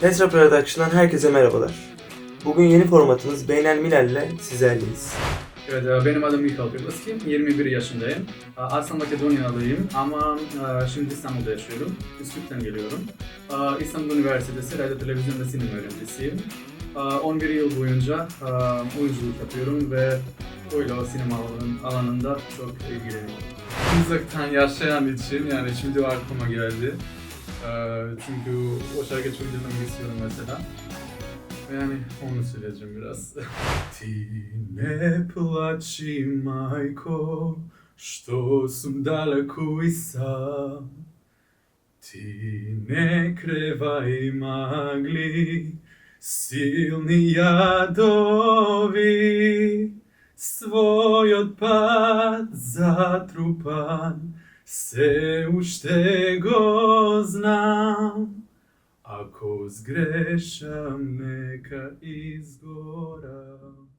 Petra Production'dan herkese merhabalar. Bugün yeni formatımız Beynel Milal'le sizlerleyiz. Evet, benim adım Mikhal Kırmızki, 21 yaşındayım. Aslen Makedonyalıyım ama şimdi İstanbul'da yaşıyorum. Üsküp'ten geliyorum. İstanbul Üniversitesi Radyo Televizyon ve Sinema öğrencisiyim. 11 yıl boyunca oyunculuk yapıyorum ve öyle o sinema alanında çok ilgileniyorum. Uzaktan yaşayan için yani şimdi o aklıma geldi. Çünkü o şarkı çok dinlemek istiyorum mesela. Yani onu söyleyeceğim biraz. Ti ne plači, majko, što sam daleko i sam. Ti ne krevaj magli, silni jadovi. Svoj otpad zatrupan, se ušte go znam. Ako zgrešam, neka izgoram.